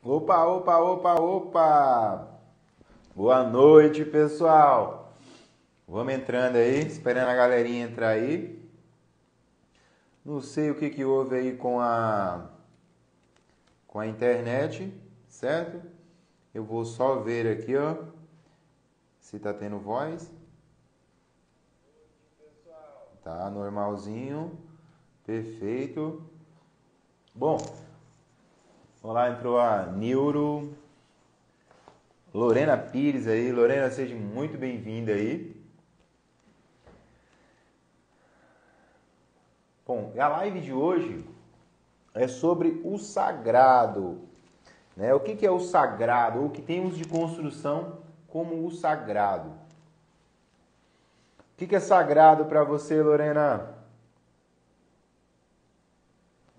Opa, opa, opa, opa! Boa noite, pessoal! Vamos entrando aí, esperando a galerinha entrar aí. Não sei o que houve aí com a internet, certo? Eu vou só ver aqui, ó, se tá tendo voz. Tá normalzinho, perfeito. Bom, olá, entrou a Neuro, Lorena Pires aí. Lorena, seja muito bem-vinda aí. Bom, a live de hoje é sobre o sagrado, né? O que é o sagrado? Ou o que temos de construção como o sagrado? O que é sagrado para você, Lorena?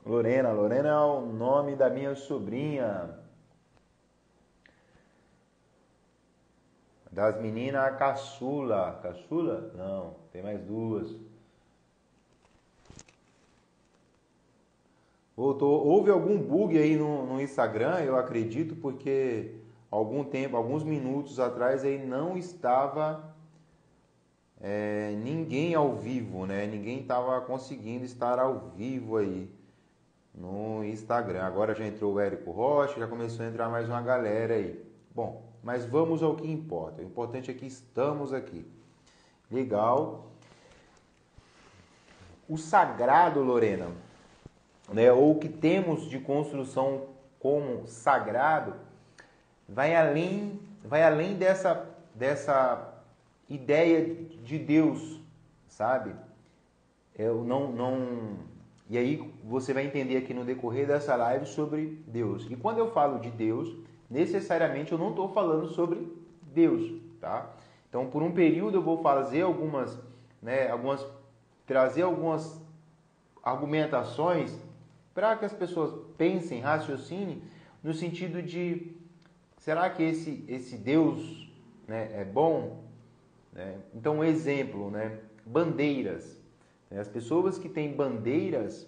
Lorena é o nome da minha sobrinha. Das meninas, a caçula. Caçula? Não, tem mais duas. Houve algum bug aí no Instagram, eu acredito, porque alguns minutos atrás aí não estava ninguém ao vivo, né? Ninguém estava conseguindo estar ao vivo aí no Instagram. Agora já entrou o Érico Rocha, já começou a entrar mais uma galera aí. Bom, mas vamos ao que importa. O importante é que estamos aqui. Legal. O sagrado, Lorena, né, ou o que temos de construção como sagrado, vai além dessa ideia de Deus, sabe? Eu não. E aí você vai entender aqui no decorrer dessa live sobre Deus. E quando eu falo de Deus, necessariamente eu não estou falando sobre Deus, tá? Então, por um período eu vou fazer trazer algumas argumentações para que as pessoas pensem, raciocinem no sentido de: será que esse Deus, né, é bom? Né? Então, um exemplo, né? Bandeiras. As pessoas que têm bandeiras,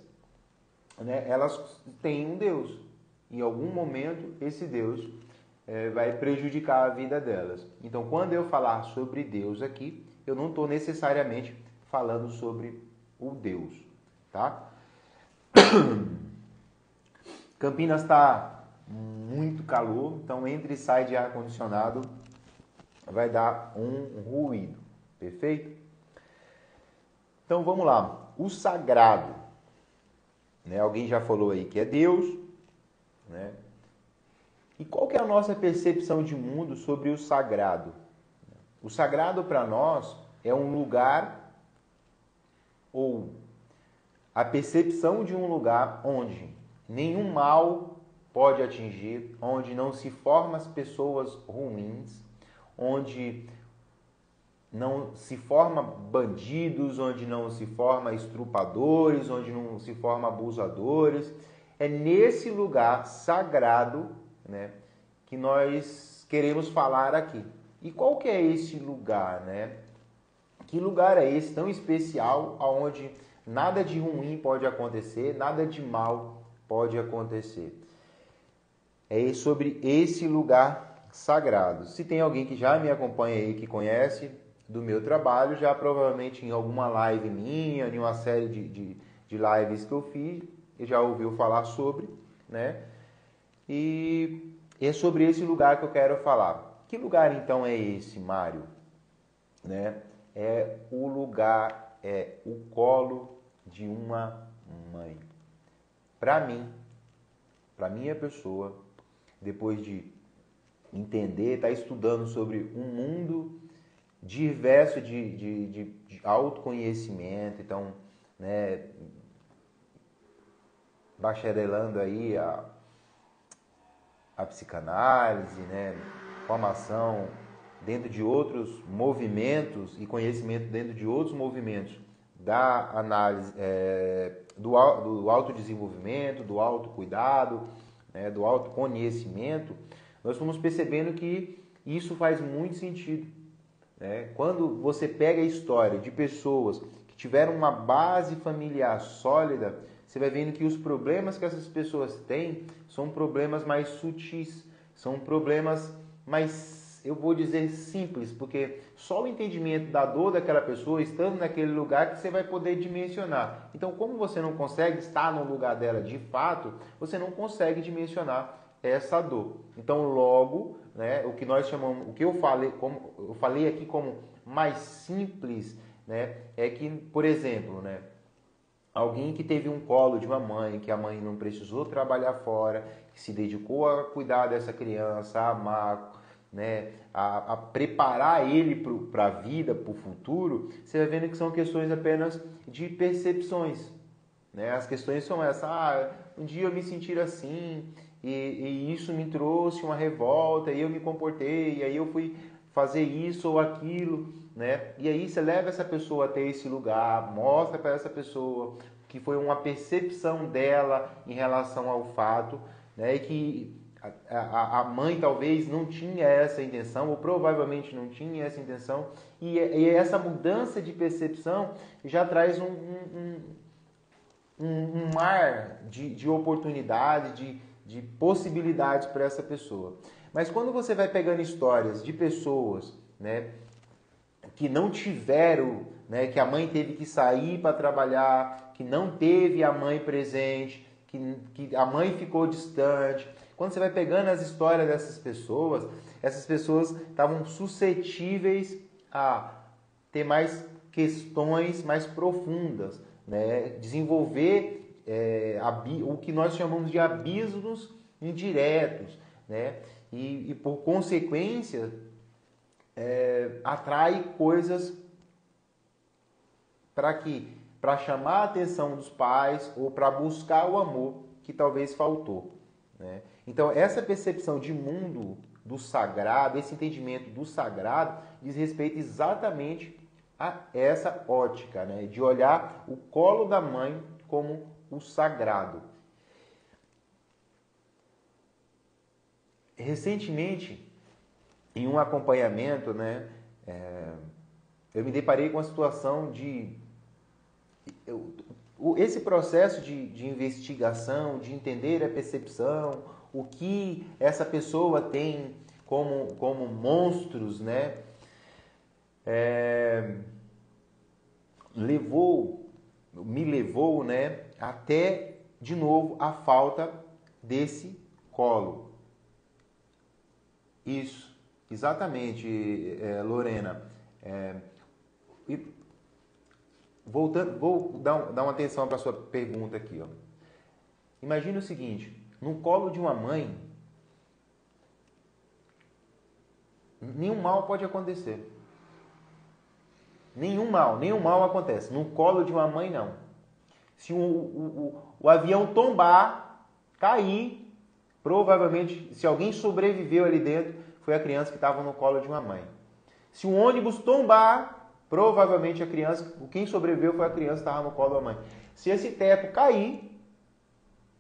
né, elas têm um Deus. Em algum momento, esse Deus vai prejudicar a vida delas. Então, quando eu falar sobre Deus aqui, eu não estou necessariamente falando sobre o Deus, tá? Campinas está muito calor, então entra e sai de ar-condicionado vai dar um ruído, perfeito? Então vamos lá, o sagrado, né? Alguém já falou aí que é Deus, né? E qual que é a nossa percepção de mundo sobre o sagrado? O sagrado para nós é um lugar ou a percepção de um lugar onde nenhum mal pode atingir, onde não se formam as pessoas ruins, onde não se forma bandidos, onde não se forma estrupadores, onde não se forma abusadores. É nesse lugar sagrado, né, que nós queremos falar aqui. E qual que é esse lugar, né? Que lugar é esse tão especial, onde nada de ruim pode acontecer, nada de mal pode acontecer? É sobre esse lugar sagrado. Se tem alguém que já me acompanha aí, que conhece do meu trabalho, já provavelmente em alguma live minha, em uma série de lives que eu fiz, já ouviu falar sobre, né? E é sobre esse lugar que eu quero falar. Que lugar então é esse, Mário? Né? É o lugar, é o colo de uma mãe. Para mim, para minha pessoa, depois de entender, estar estudando sobre um mundo diverso de autoconhecimento, então, né, bacharelando aí a psicanálise, né, formação dentro de outros movimentos e conhecimento dentro de outros movimentos da análise do autodesenvolvimento, do autocuidado, né, do autoconhecimento, nós fomos percebendo que isso faz muito sentido. Né? Quando você pega a história de pessoas que tiveram uma base familiar sólida, você vai vendo que os problemas que essas pessoas têm são problemas mais sutis, são problemas mais, eu vou dizer, simples, porque só o entendimento da dor daquela pessoa, estando naquele lugar, que você vai poder dimensionar. Então, como você não consegue estar no lugar dela de fato, você não consegue dimensionar essa dor. Então, logo, né, o que nós chamamos, o que eu falei aqui como mais simples, né, é que, por exemplo, né, alguém que teve um colo de uma mãe, que a mãe não precisou trabalhar fora, que se dedicou a cuidar dessa criança, a amar, né, a preparar ele para a vida, para o futuro, você vai vendo que são questões apenas de percepções. Né? As questões são essas, um dia eu me sentir assim, e isso me trouxe uma revolta, e eu me comportei, e aí eu fui fazer isso ou aquilo, né? E aí você leva essa pessoa até esse lugar, mostra para essa pessoa que foi uma percepção dela em relação ao fato, né? E que a mãe talvez não tinha essa intenção, ou provavelmente não tinha essa intenção, e essa mudança de percepção já traz um mar de oportunidade, de possibilidades para essa pessoa. Mas quando você vai pegando histórias de pessoas, né, que não tiveram, né, que a mãe teve que sair para trabalhar, que não teve a mãe presente, que a mãe ficou distante. Quando você vai pegando as histórias dessas pessoas, essas pessoas estavam suscetíveis a ter mais questões mais profundas, né, desenvolver o que nós chamamos de abismos indiretos, né, e por consequência atrai coisas para chamar a atenção dos pais ou para buscar o amor que talvez faltou, né? Então essa percepção de mundo do sagrado, esse entendimento do sagrado diz respeito exatamente a essa ótica, né, de olhar o colo da mãe como o sagrado. Recentemente, em um acompanhamento, né, eu me deparei com a situação esse processo de investigação, de entender a percepção, o que essa pessoa tem como monstros, né, me levou, né, até, de novo, a falta desse colo. Isso, exatamente, Lorena. Voltando, vou dar uma atenção para a sua pergunta aqui. Ó. Imagine o seguinte, no colo de uma mãe, nenhum mal pode acontecer. Nenhum mal acontece. No colo de uma mãe, não. Se o avião tombar, cair, provavelmente, se alguém sobreviveu ali dentro, foi a criança que estava no colo de uma mãe. Se um ônibus tombar, provavelmente quem sobreviveu foi a criança que estava no colo da mãe. Se esse teto cair,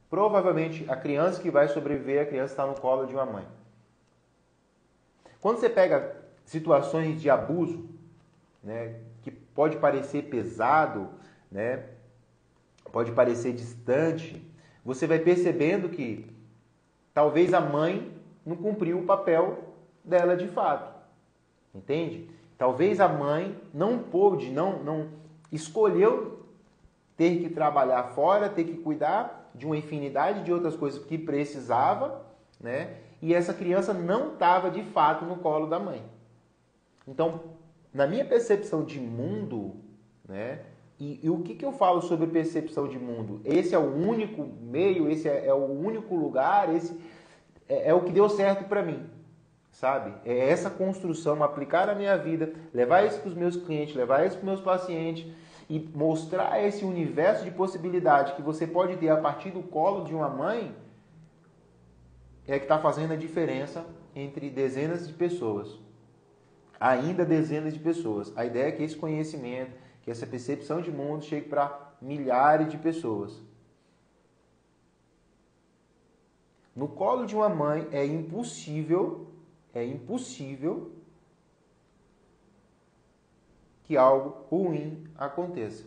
provavelmente a criança que vai sobreviver, a criança está no colo de uma mãe. Quando você pega situações de abuso, né, que pode parecer pesado, né, pode parecer distante, você vai percebendo que talvez a mãe não cumpriu o papel dela de fato. Entende? Talvez a mãe não pôde, não escolheu ter que trabalhar fora, ter que cuidar de uma infinidade de outras coisas que precisava, né? E essa criança não estava de fato no colo da mãe. Então, na minha percepção de mundo, né? E o que eu falo sobre percepção de mundo? Esse é o único meio, esse é o único lugar, esse é o que deu certo para mim, sabe? É essa construção, aplicar na minha vida, levar isso para os meus clientes, levar isso para os meus pacientes e mostrar esse universo de possibilidade que você pode ter a partir do colo de uma mãe, é que está fazendo a diferença entre dezenas de pessoas. Ainda dezenas de pessoas. A ideia é que esse conhecimento, que essa percepção de mundo chegue para milhares de pessoas. No colo de uma mãe é impossível que algo ruim aconteça.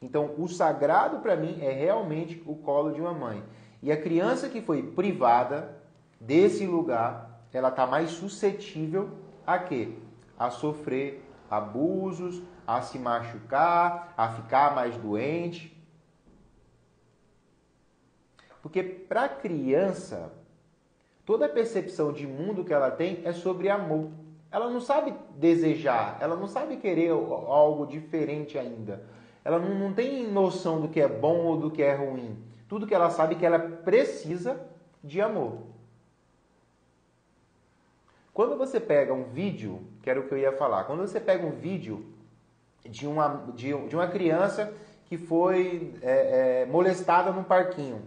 Então, o sagrado para mim é realmente o colo de uma mãe. E a criança que foi privada desse lugar, ela está mais suscetível a quê? A sofrer abusos, a se machucar, a ficar mais doente. Porque para a criança, toda a percepção de mundo que ela tem é sobre amor. Ela não sabe desejar, ela não sabe querer algo diferente ainda. Ela não tem noção do que é bom ou do que é ruim. Tudo que ela sabe é que ela precisa de amor. Quando você pega um vídeo, que era o que eu ia falar, quando você pega um vídeo de uma criança que foi molestada num parquinho,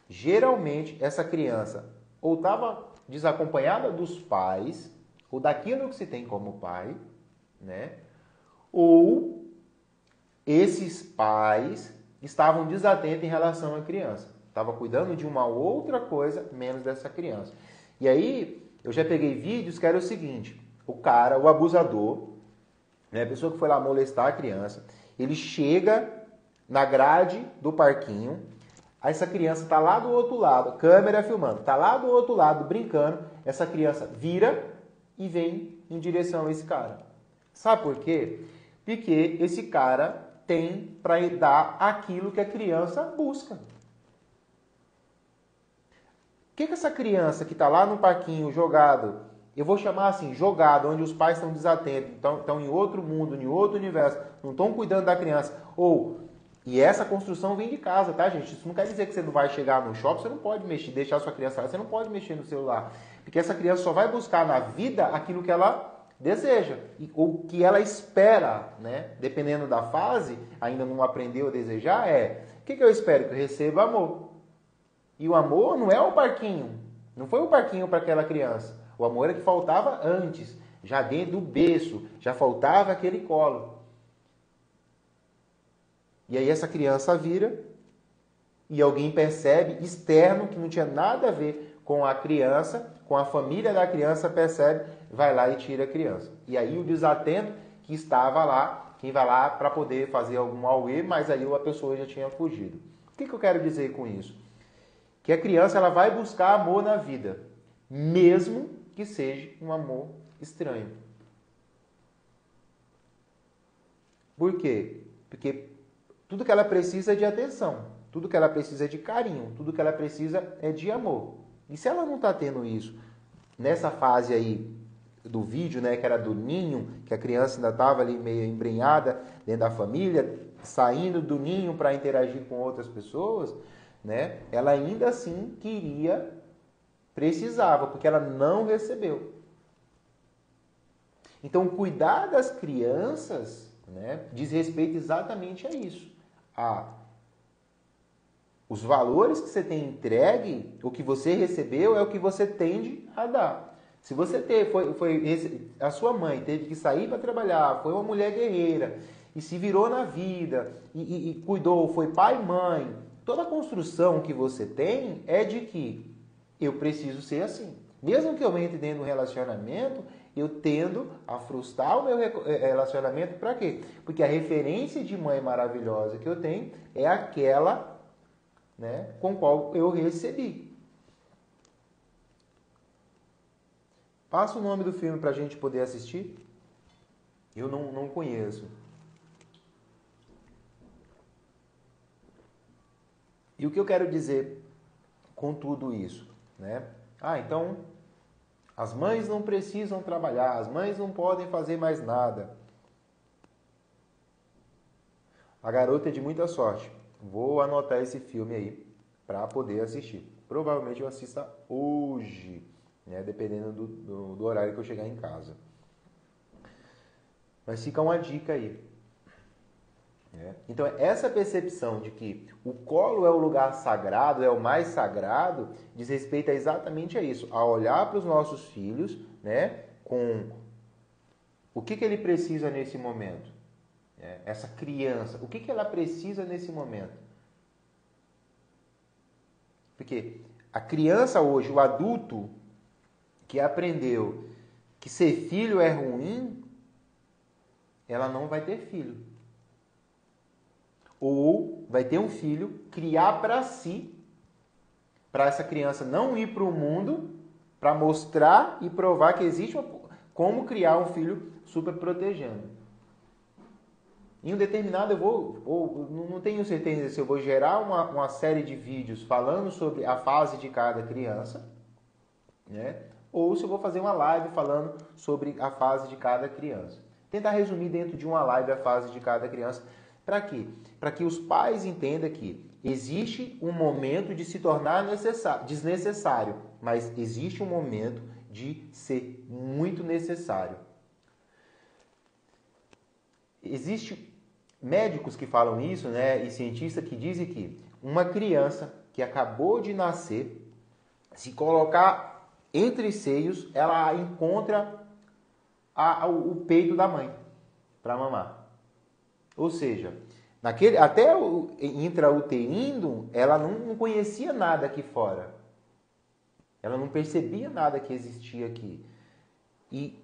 geralmente essa criança ou estava desacompanhada dos pais, ou daquilo que se tem como pai, né? Ou esses pais estavam desatentos em relação à criança. Estava cuidando de uma outra coisa, menos dessa criança. E aí, eu já peguei vídeos que era o seguinte, o cara, o abusador, né, a pessoa que foi lá molestar a criança, ele chega na grade do parquinho, aí essa criança está lá do outro lado, câmera filmando, está lá do outro lado brincando, essa criança vira e vem em direção a esse cara. Sabe por quê? Porque esse cara tem para dar aquilo que a criança busca. O que essa criança que está lá no parquinho jogado, eu vou chamar assim, jogado, onde os pais estão desatentos, estão em outro mundo, em outro universo, não estão cuidando da criança, e essa construção vem de casa, tá, gente? Isso não quer dizer que você não vai chegar no shopping, você não pode mexer, deixar sua criança lá, você não pode mexer no celular. Porque essa criança só vai buscar na vida aquilo que ela deseja, ou que ela espera, né? Dependendo da fase, ainda não aprendeu a desejar, o que eu espero? Que eu receba amor. E o amor não é o parquinho, não foi o parquinho para aquela criança. O amor era que faltava antes, já dentro do berço, já faltava aquele colo. E aí essa criança vira e alguém percebe, externo, que não tinha nada a ver com a criança, com a família da criança, percebe, vai lá e tira a criança. E aí o desatento que estava lá, quem vai lá para poder fazer algum auê, mas aí a pessoa já tinha fugido. O que eu quero dizer com isso? Que a criança ela vai buscar amor na vida, mesmo que seja um amor estranho. Por quê? Porque tudo que ela precisa é de atenção, tudo que ela precisa é de carinho, tudo que ela precisa é de amor. E se ela não está tendo isso, nessa fase aí do vídeo, né, que era do ninho, que a criança ainda estava ali meio embrenhada dentro da família, saindo do ninho para interagir com outras pessoas, né, ela ainda assim precisava, porque ela não recebeu. Então, cuidar das crianças, né, diz respeito exatamente a isso. Os valores que você tem entregue, o que você recebeu é o que você tende a dar. Se você a sua mãe teve que sair para trabalhar, foi uma mulher guerreira e se virou na vida e cuidou, foi pai e mãe, toda a construção que você tem é de que eu preciso ser assim. Mesmo que eu entre dentro do relacionamento, eu tendo a frustrar o meu relacionamento para quê? Porque a referência de mãe maravilhosa que eu tenho é aquela, né, com qual eu recebi. Passa o nome do filme para a gente poder assistir. Eu não conheço. E o que eu quero dizer com tudo isso, né? Então, as mães não precisam trabalhar, as mães não podem fazer mais nada. A Garota é de Muita Sorte. Vou anotar esse filme aí para poder assistir. Provavelmente eu assista hoje, né? Dependendo do horário que eu chegar em casa. Mas fica uma dica aí. Então, essa percepção de que o colo é o lugar sagrado, é o mais sagrado, diz respeito exatamente a isso. A olhar para os nossos filhos, né, com o que ele precisa nesse momento. Essa criança, o que ela precisa nesse momento. Porque a criança hoje, o adulto que aprendeu que ser filho é ruim, ela não vai ter filho. ou vai ter um filho, criar para si, para essa criança não ir para o mundo, para mostrar e provar que existe como criar um filho super protegendo. Em um determinado não tenho certeza se eu vou gerar uma série de vídeos falando sobre a fase de cada criança, né? Ou se eu vou fazer uma live falando sobre a fase de cada criança. Tentar resumir dentro de uma live a fase de cada criança. Para quê? Para que os pais entendam que existe um momento de se tornar desnecessário, mas existe um momento de ser muito necessário. Existem médicos que falam isso, né, e cientistas que dizem que uma criança que acabou de nascer, se colocar entre seios, ela encontra o peito da mãe para mamar. Ou seja, até o intrauterino, ela não conhecia nada aqui fora. Ela não percebia nada que existia aqui. E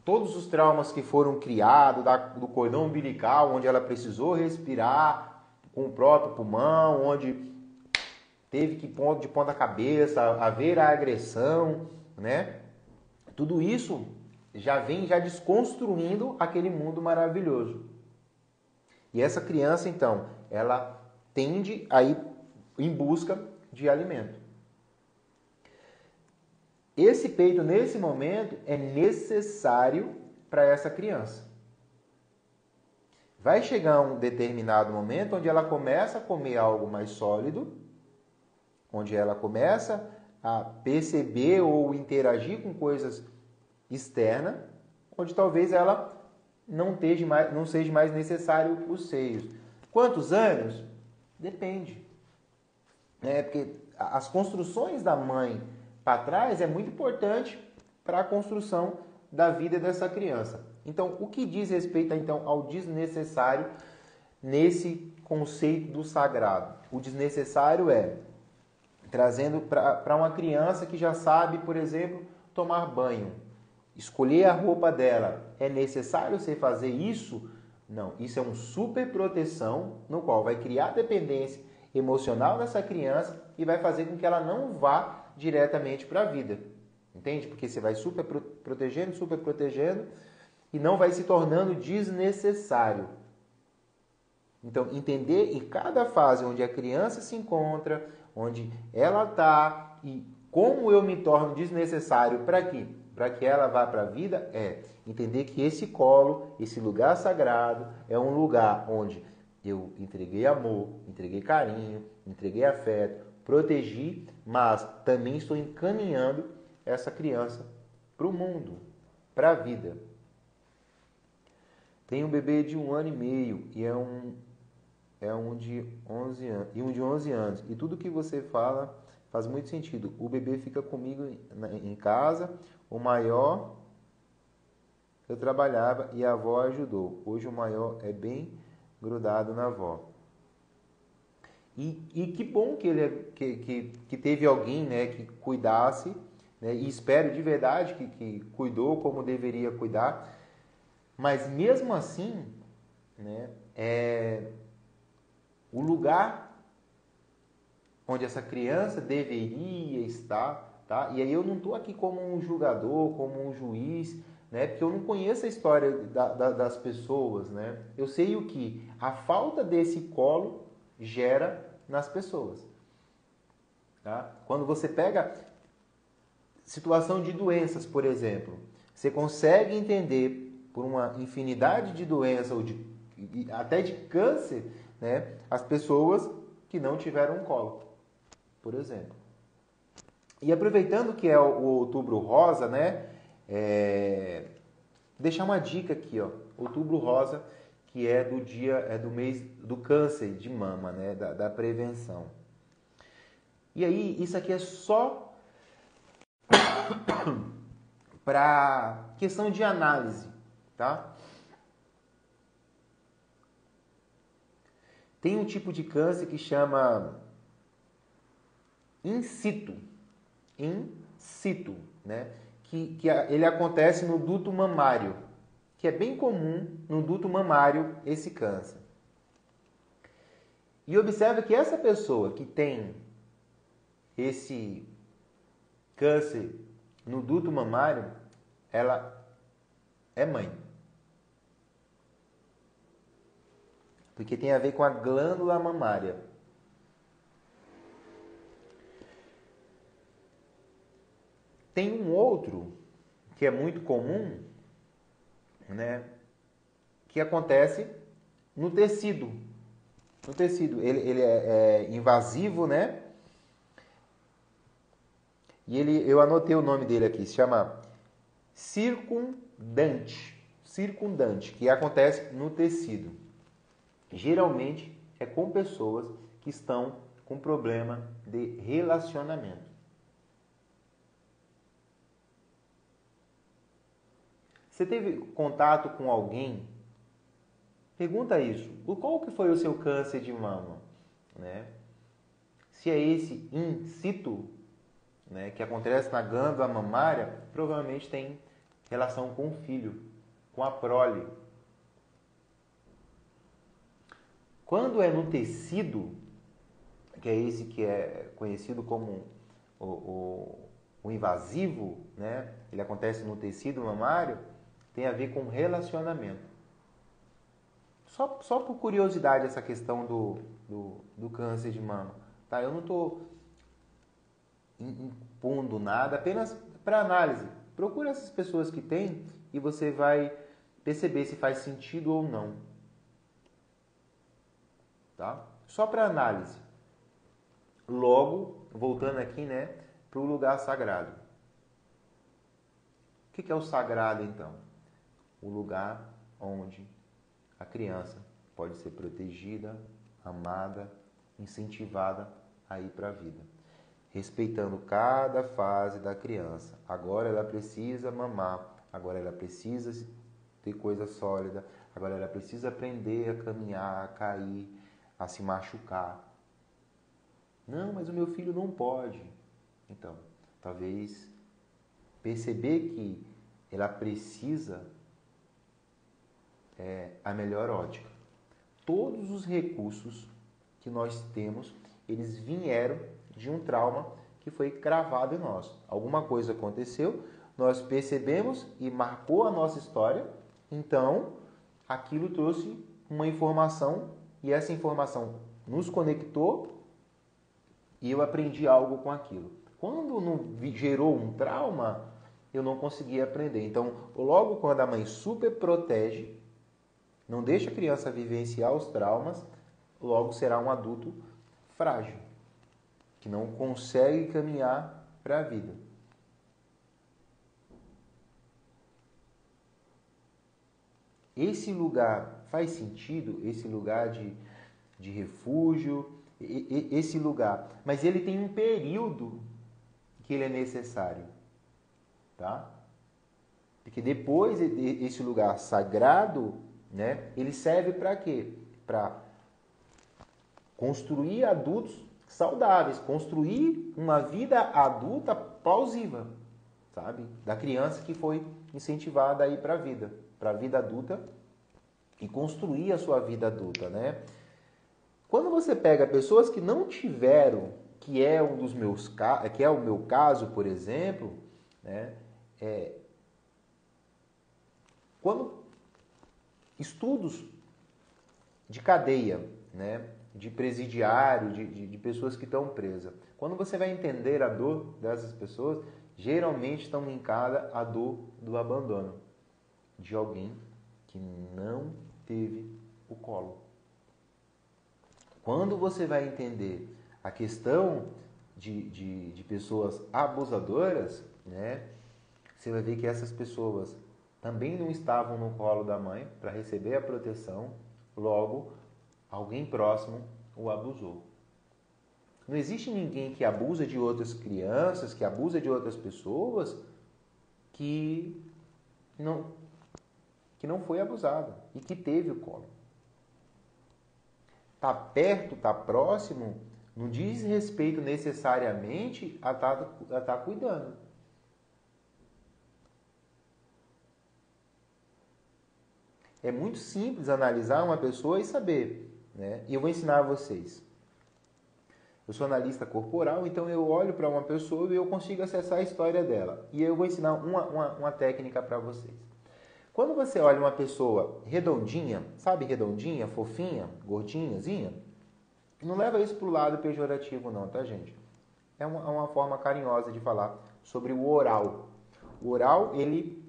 todos os traumas que foram criados, do cordão umbilical, onde ela precisou respirar com o próprio pulmão, onde teve que ir de ponta cabeça, haver a agressão, né? Tudo isso já vem desconstruindo aquele mundo maravilhoso. E essa criança, então, ela tende a ir em busca de alimento. Esse peito, nesse momento, é necessário para essa criança. Vai chegar um determinado momento onde ela começa a comer algo mais sólido, onde ela começa a perceber ou interagir com coisas externas, onde talvez ela não seja mais necessário os seios. Quantos anos? Depende. Porque as construções da mãe para trás é muito importante para a construção da vida dessa criança. Então, o que diz respeito então ao desnecessário nesse conceito do sagrado? O desnecessário é trazendo para uma criança que já sabe, por exemplo, tomar banho, escolher a roupa dela. É necessário você fazer isso? Não, isso é uma super proteção no qual vai criar dependência emocional dessa criança e vai fazer com que ela não vá diretamente para a vida. Entende? Porque você vai super protegendo e não vai se tornando desnecessário. Então, entender em cada fase onde a criança se encontra, onde ela está e como eu me torno desnecessário para quê? Para que ela vá para a vida, é entender que esse colo, esse lugar sagrado, é um lugar onde eu entreguei amor, entreguei carinho, entreguei afeto, protegi, mas também estou encaminhando essa criança para o mundo, para a vida. Tem um bebê de 1 ano e meio e um de 11 anos. E tudo que você fala faz muito sentido. O bebê fica comigo em casa, o maior eu trabalhava e a avó ajudou. Hoje o maior é bem grudado na avó. E que bom que teve alguém, né, que cuidasse, né, e espero de verdade que cuidou como deveria cuidar. Mas mesmo assim, né, o lugar onde essa criança deveria estar, tá? E aí eu não estou aqui como um julgador, como um juiz, né? Porque eu não conheço a história das pessoas, né? Eu sei o que a falta desse colo gera nas pessoas, tá? Quando você pega situação de doenças, por exemplo, você consegue entender por uma infinidade de doenças ou até de câncer, né? As pessoas que não tiveram um colo, por exemplo. E aproveitando que é o Outubro Rosa, né? Deixar uma dica aqui, ó. Outubro Rosa, que é do mês do câncer de mama, né? Da prevenção. E aí, isso aqui é só para questão de análise, tá? Tem um tipo de câncer que chama in situ, né? Que ele acontece no duto mamário, que é bem comum no duto mamário esse câncer. E observa que essa pessoa que tem esse câncer no duto mamário, ela é mãe. Porque tem a ver com a glândula mamária. Tem um outro que é muito comum, né, que acontece no tecido. No tecido. Ele é invasivo, né? E eu anotei o nome dele aqui, se chama circundante. Circundante, que acontece no tecido. Geralmente é com pessoas que estão com problema de relacionamento. Você teve contato com alguém? Pergunta isso. Qual que foi o seu câncer de mama? Né? Se é esse in situ, né, que acontece na glândula mamária, provavelmente tem relação com o filho, com a prole. Quando é no tecido, que é esse que é conhecido como o invasivo, né, ele acontece no tecido mamário, tem a ver com relacionamento. Só por curiosidade essa questão do câncer de mama. Tá? Eu não estou impondo nada, apenas para análise. Procura essas pessoas que têm e você vai perceber se faz sentido ou não. Tá? Só para análise. Logo, voltando aqui, né, para o lugar sagrado. O que é o sagrado, então? O lugar onde a criança pode ser protegida, amada, incentivada a ir para a vida. Respeitando cada fase da criança. Agora ela precisa mamar, agora ela precisa ter coisa sólida, agora ela precisa aprender a caminhar, a cair, a se machucar. Não, mas o meu filho não pode. Então, talvez perceber que ela precisa a melhor ótica. Todos os recursos que nós temos, eles vieram de um trauma que foi cravado em nós. Alguma coisa aconteceu, nós percebemos e marcou a nossa história, então aquilo trouxe uma informação e essa informação nos conectou e eu aprendi algo com aquilo. Quando não gerou um trauma, eu não conseguia aprender. Então, logo quando a mãe super protege, não deixa a criança vivenciar os traumas, logo será um adulto frágil, que não consegue caminhar para a vida. Esse lugar faz sentido? Esse lugar de refúgio, esse lugar. Mas ele tem um período que ele é necessário. Tá? Porque depois esse lugar sagrado, né, ele serve para quê? Para construir adultos saudáveis, construir uma vida adulta plausível, sabe? Da criança que foi incentivada a ir para a vida adulta e construir a sua vida adulta, né? Quando você pega pessoas que não tiveram, que é um dos meus, que é o meu caso, por exemplo, né? Quando estudos de cadeia, né? De presidiário, de pessoas que estão presas. Quando você vai entender a dor dessas pessoas, geralmente estão linkadas à dor do abandono de alguém que não teve o colo. Quando você vai entender a questão de pessoas abusadoras, né, você vai ver que essas pessoas também não estavam no colo da mãe para receber a proteção, logo alguém próximo o abusou. Não existe ninguém que abusa de outras crianças, que abusa de outras pessoas, que não foi abusado e que teve o colo. Tá perto, tá próximo, não diz respeito necessariamente a estar cuidando. É muito simples analisar uma pessoa e saber, né? E eu vou ensinar a vocês. Eu sou analista corporal, então eu olho para uma pessoa e eu consigo acessar a história dela. E eu vou ensinar uma técnica para vocês. Quando você olha uma pessoa redondinha, sabe redondinha, fofinha, gordinhazinha, não leva isso para o lado pejorativo não, tá, gente? É uma forma carinhosa de falar sobre o oral. O oral, ele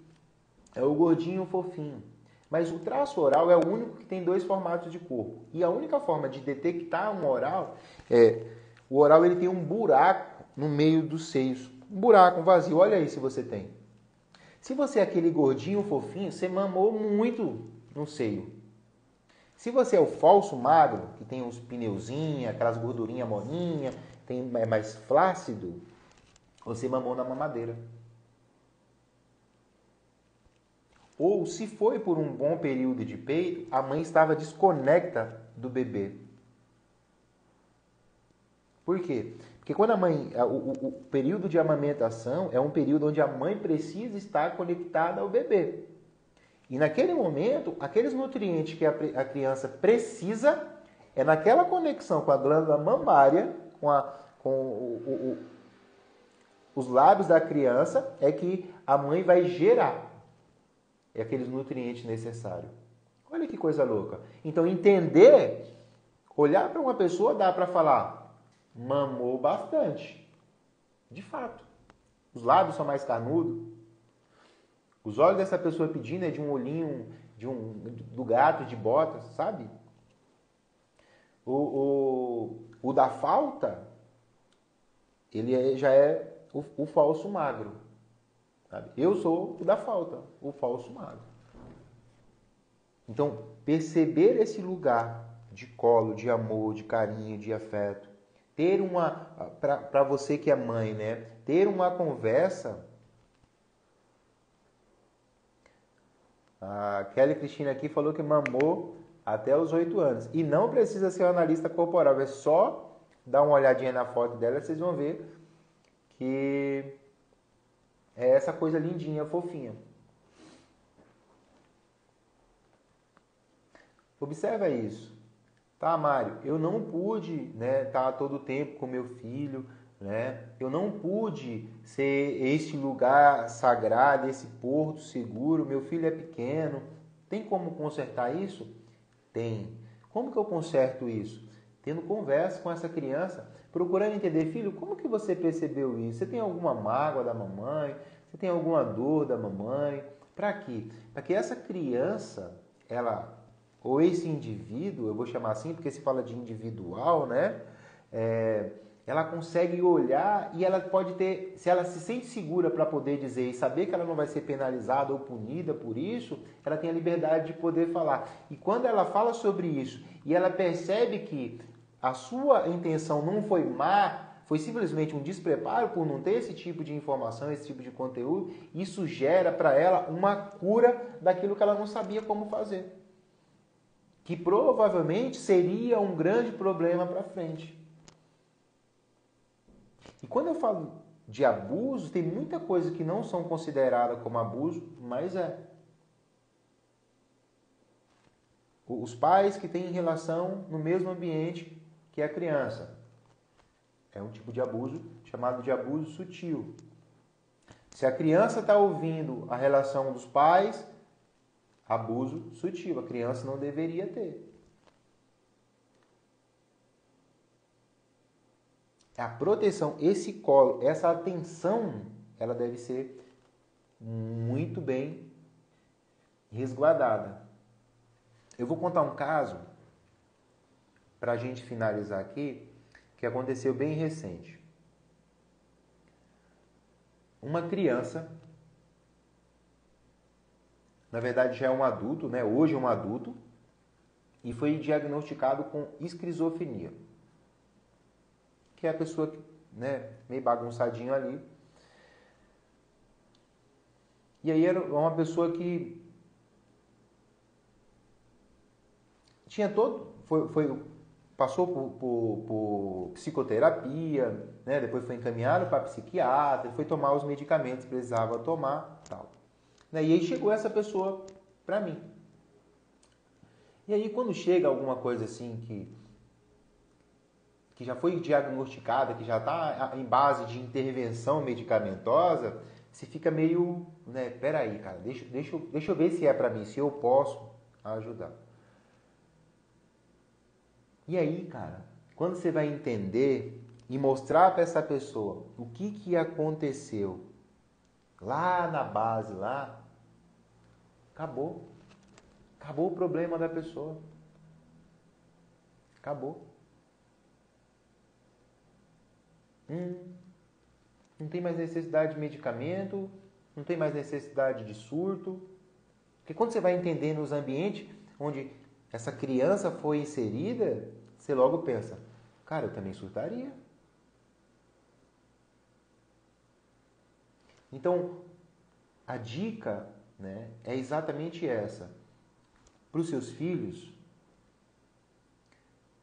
é o gordinho fofinho. Mas o traço oral é o único que tem 2 formatos de corpo. E a única forma de detectar um oral é... O oral ele tem um buraco no meio dos seios. Um buraco, um vazio. Olha aí se você tem. Se você é aquele gordinho fofinho, você mamou muito no seio. Se você é o falso magro, que tem uns pneuzinhos, aquelas gordurinhas molinhas, é mais flácido, você mamou na mamadeira. Ou se foi por um bom período de peito, a mãe estava desconecta do bebê. Por quê? Porque quando a mãe, o período de amamentação é um período onde a mãe precisa estar conectada ao bebê. E naquele momento, aqueles nutrientes que a criança precisa, é naquela conexão com a glândula mamária, com os lábios da criança, é que a mãe vai gerar aqueles nutrientes necessários. Olha que coisa louca. Então, entender, olhar para uma pessoa, dá para falar... Mamou bastante. De fato. Os lábios são mais carnudos. Os olhos dessa pessoa pedindo é de um olhinho do gato de botas, sabe? O da falta, ele já é o falso magro. Sabe? Eu sou o da falta, o falso magro. Então, perceber esse lugar de colo, de amor, de carinho, de afeto, ter para você que é mãe, né? Ter uma conversa. A Kelly Cristina aqui falou que mamou até os 8 anos. E não precisa ser um analista corporal, é só dar uma olhadinha na foto dela, vocês vão ver que é essa coisa lindinha, fofinha. Observa isso. Tá, Mário, eu não pude, né, estar todo o tempo com meu filho, né? Eu não pude ser este lugar sagrado, esse porto seguro. Meu filho é pequeno. Tem como consertar isso? Tem. Como que eu conserto isso? Tendo conversa com essa criança, procurando entender, filho, como que você percebeu isso? Você tem alguma mágoa da mamãe? Você tem alguma dor da mamãe? Para quê? Para que essa criança, ou esse indivíduo, eu vou chamar assim porque se fala de individual, né? Ela consegue olhar e ela pode ter, se ela se sente segura para poder dizer e saber que ela não vai ser penalizada ou punida por isso, ela tem a liberdade de poder falar. E quando ela fala sobre isso e ela percebe que a sua intenção não foi má, foi simplesmente um despreparo por não ter esse tipo de informação, esse tipo de conteúdo, isso gera para ela uma cura daquilo que ela não sabia como fazer. Que provavelmente seria um grande problema para frente. E quando eu falo de abuso, tem muita coisa que não são consideradas como abuso, mas é. Os pais que têm relação no mesmo ambiente que a criança. É um tipo de abuso chamado de abuso sutil. Se a criança está ouvindo a relação dos pais, abuso sutil, a criança não deveria ter. A proteção, esse colo, essa atenção, ela deve ser muito bem resguardada. Eu vou contar um caso, para a gente finalizar aqui, que aconteceu bem recente. Uma criança, na verdade já é um adulto, né? Hoje é um adulto, e foi diagnosticado com esquizofrenia. Que é a pessoa, né, meio bagunçadinho ali. E aí era uma pessoa que tinha passou por psicoterapia, né, depois foi encaminhado para psiquiatra, foi tomar os medicamentos que precisava tomar, tal. E aí chegou essa pessoa para mim. E aí quando chega alguma coisa assim que já foi diagnosticada, que já está em base de intervenção medicamentosa, você fica meio, né, peraí, cara, deixa eu ver se é para mim, se eu posso ajudar. E aí, cara, quando você vai entender e mostrar para essa pessoa o que aconteceu lá na base, lá, acabou. Acabou o problema da pessoa. Acabou. Não tem mais necessidade de medicamento, não tem mais necessidade de surto. Porque quando você vai entendendo os ambientes onde essa criança foi inserida, você logo pensa, cara, eu também surtaria. Então, a dica, né, é exatamente essa. Para os seus filhos,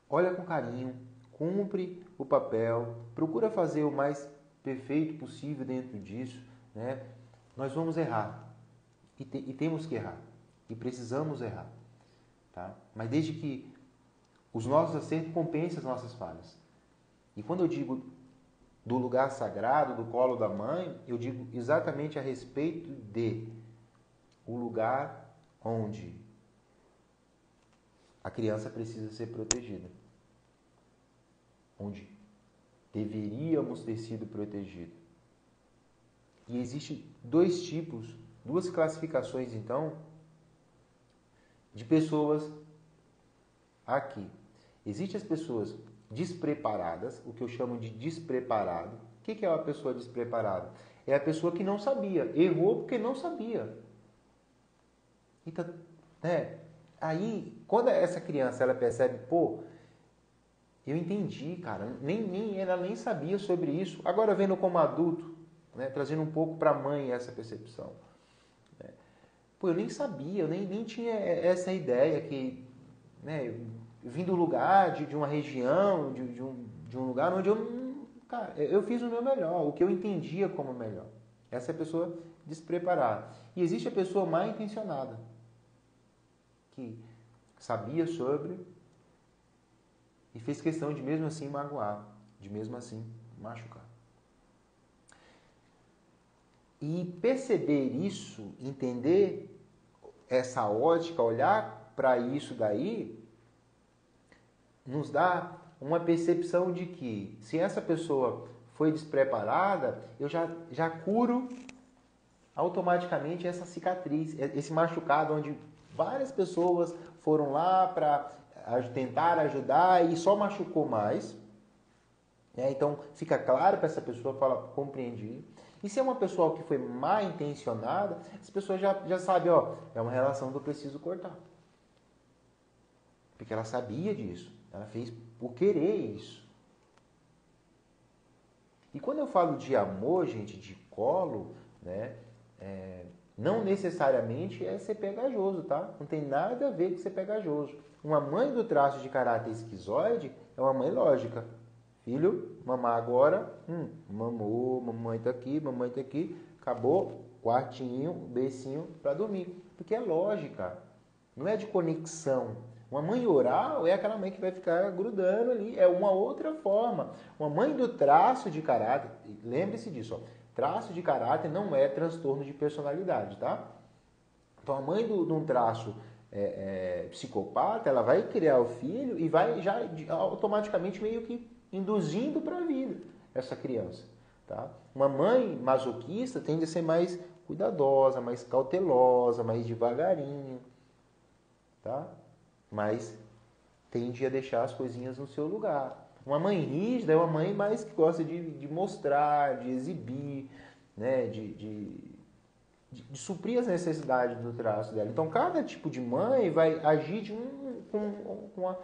olha com carinho, cumpre o papel, procura fazer o mais perfeito possível dentro disso, né? Nós vamos errar e temos que errar e precisamos errar, tá? Mas desde que os nossos acertos compensem as nossas falhas. E quando eu digo do lugar sagrado, do colo da mãe, eu digo exatamente a respeito de o lugar onde a criança precisa ser protegida. Onde deveríamos ter sido protegidos. E existem dois tipos, duas classificações, então, de pessoas aqui. Existem as pessoas despreparadas, o que eu chamo de despreparado. O que é uma pessoa despreparada? É a pessoa que não sabia, errou porque não sabia. Então, né? Aí, quando essa criança ela percebe, pô, eu entendi, cara, ela nem sabia sobre isso. Agora, vendo como adulto, né, trazendo um pouco para a mãe essa percepção. Né? Pô, eu nem sabia, eu nem tinha essa ideia que, né, eu vim do lugar, de uma região, de um lugar onde cara, eu fiz o meu melhor, o que eu entendia como melhor. Essa é a pessoa despreparada. E existe a pessoa mal intencionada, que sabia sobre e fez questão de mesmo assim magoar, de mesmo assim machucar. E perceber isso, entender essa ótica, olhar para isso daí, nos dá uma percepção de que se essa pessoa foi despreparada, eu já curo automaticamente essa cicatriz, esse machucado onde várias pessoas foram lá para tentar ajudar e só machucou mais. Então fica claro para essa pessoa, fala, compreendi. E se é uma pessoa que foi mal intencionada, as pessoas já sabem, ó, é uma relação que eu preciso cortar. Porque ela sabia disso, ela fez por querer isso. E quando eu falo de amor, gente, de colo, né, não necessariamente é ser pegajoso, tá? Não tem nada a ver com ser pegajoso. Uma mãe do traço de caráter esquizoide é uma mãe lógica. Filho, mamar agora, mamou, mamãe tá aqui, acabou, quartinho, beicinho para dormir. Porque é lógica, não é de conexão. Uma mãe oral é aquela mãe que vai ficar grudando ali, é uma outra forma. Uma mãe do traço de caráter, lembre-se disso, ó, traço de caráter não é transtorno de personalidade, tá? Então a mãe de um traço psicopata, ela vai criar o filho e vai já automaticamente meio que induzindo para a vida essa criança, tá? Uma mãe masoquista tende a ser mais cuidadosa, mais cautelosa, mais devagarinho, tá? Mas tende a deixar as coisinhas no seu lugar. Uma mãe rígida é uma mãe mais que gosta de mostrar, de exibir, né? de suprir as necessidades do traço dela. Então, cada tipo de mãe vai agir com uma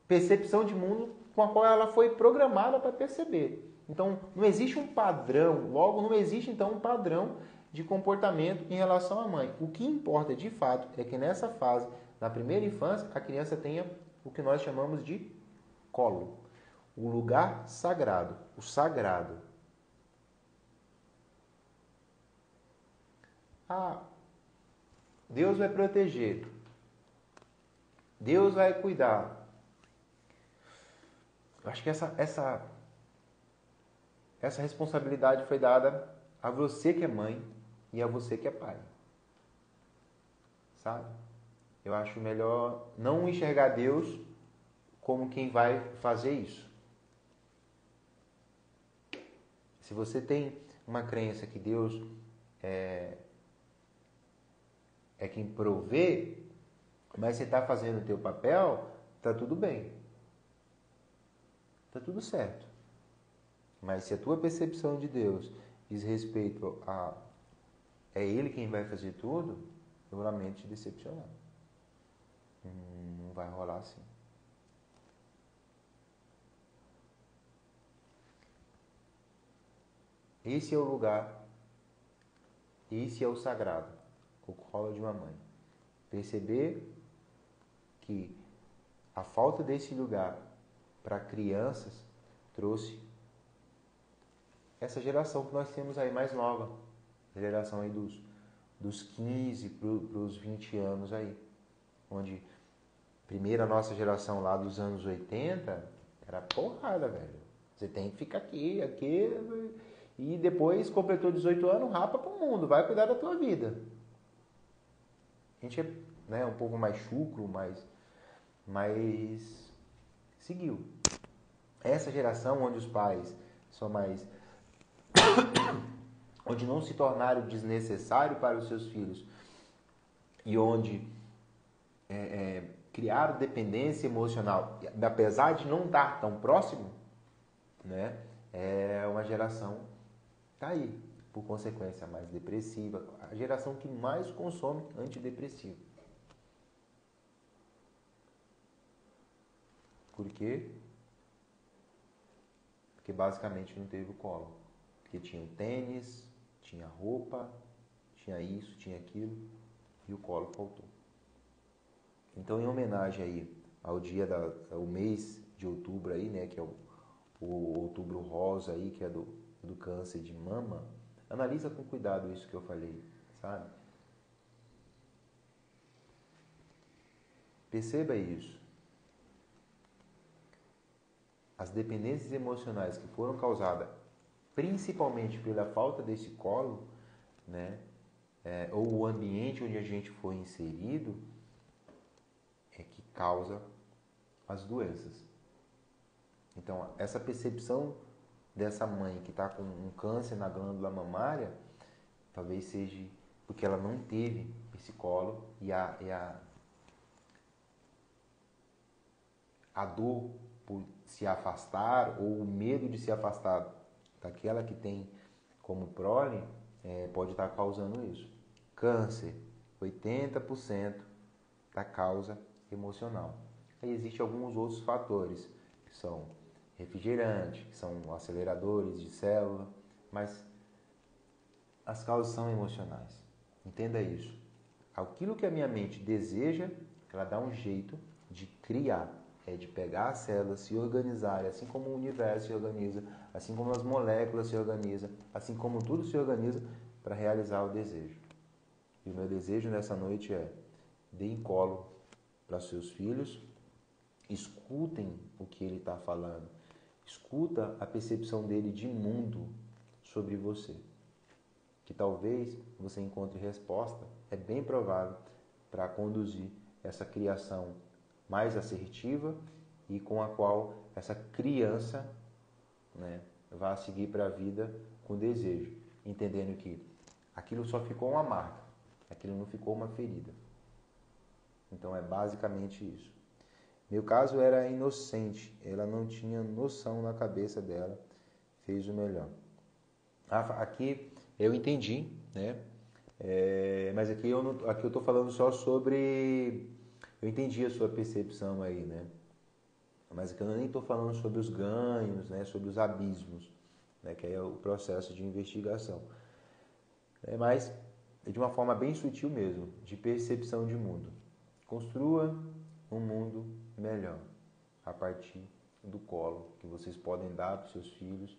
percepção de mundo com a qual ela foi programada para perceber. Então, não existe um padrão, logo não existe então um padrão de comportamento em relação à mãe. O que importa de fato é que nessa fase, na primeira infância, a criança tenha o que nós chamamos de colo, o lugar sagrado, o sagrado. Ah, Deus vai proteger. Deus vai cuidar. Eu acho que essa responsabilidade foi dada a você que é mãe e a você que é pai. Sabe? Eu acho melhor não enxergar Deus como quem vai fazer isso. Se você tem uma crença que Deus é quem provê, mas você está fazendo o teu papel, está tudo bem. Está tudo certo. Mas se a tua percepção de Deus diz respeito a é Ele quem vai fazer tudo, eu lamento te decepcionar. Não vai rolar assim. Esse é o lugar, esse é o sagrado, o colo de uma mãe. Perceber que a falta desse lugar para crianças trouxe essa geração que nós temos aí mais nova, a geração aí dos 15 para os 20 anos aí, onde primeiro a nossa geração lá dos anos 80 era porrada, velho. Você tem que ficar aqui, e depois completou 18 anos, rapa pro mundo, vai cuidar da tua vida. A gente é, né, um pouco mais chucro, mas seguiu. Essa geração onde os pais são mais onde não se tornaram desnecessário para os seus filhos e onde criaram dependência emocional, apesar de não estar tão próximo, né, é uma geração tá aí, por consequência mais depressiva, a geração que mais consome antidepressivo. Por quê? Porque basicamente não teve o colo. Porque tinha o tênis, tinha roupa, tinha isso, tinha aquilo, e o colo faltou. Então, em homenagem aí ao dia ao mês de outubro aí, né, que é o outubro rosa aí, que é do câncer de mama, analisa com cuidado isso que eu falei, sabe? Perceba isso. As dependências emocionais que foram causadas principalmente pela falta desse colo, né, ou o ambiente onde a gente foi inserido, é que causa as doenças. Então, essa percepção dessa mãe que está com um câncer na glândula mamária, talvez seja porque ela não teve esse colo e a dor por se afastar ou o medo de se afastar daquela que tem como prole pode estar causando isso. Câncer, 80% da causa emocional. Aí existem alguns outros fatores, que são refrigerantes, que são aceleradores de célula, mas as causas são emocionais. Entenda isso. Aquilo que a minha mente deseja, ela dá um jeito de criar. É de pegar as células, se organizarem, assim como o universo se organiza, assim como as moléculas se organizam, assim como tudo se organiza para realizar o desejo. E o meu desejo nessa noite é: deem colo para seus filhos, escutem o que ele está falando, escuta a percepção dele de mundo sobre você, que talvez você encontre resposta, é bem provável, para conduzir essa criação mais assertiva e com a qual essa criança, né, vai seguir para a vida com desejo, entendendo que aquilo só ficou uma marca, aquilo não ficou uma ferida. Então é basicamente isso. Meu caso era inocente, ela não tinha noção na cabeça dela, fez o melhor. Aqui eu entendi, né? Mas aqui eu estou falando só sobre... Eu entendi a sua percepção aí, né? Mas aqui eu nem estou falando sobre os ganhos, né? Sobre os abismos, né? Que é o processo de investigação. Mas de uma forma bem sutil mesmo, de percepção de mundo. Construa um mundo melhor a partir do colo que vocês podem dar para os seus filhos,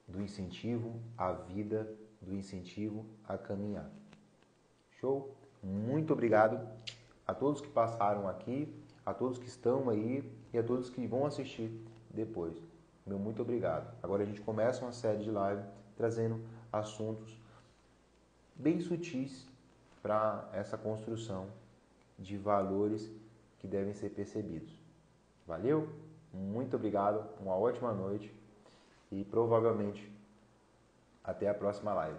do incentivo à vida, do incentivo a caminhar. Show? Muito obrigado. a todos que passaram aqui, a todos que estão aí e a todos que vão assistir depois. Meu muito obrigado. Agora a gente começa uma série de live trazendo assuntos bem sutis para essa construção de valores que devem ser percebidos. Valeu? Muito obrigado, uma ótima noite e provavelmente até a próxima live.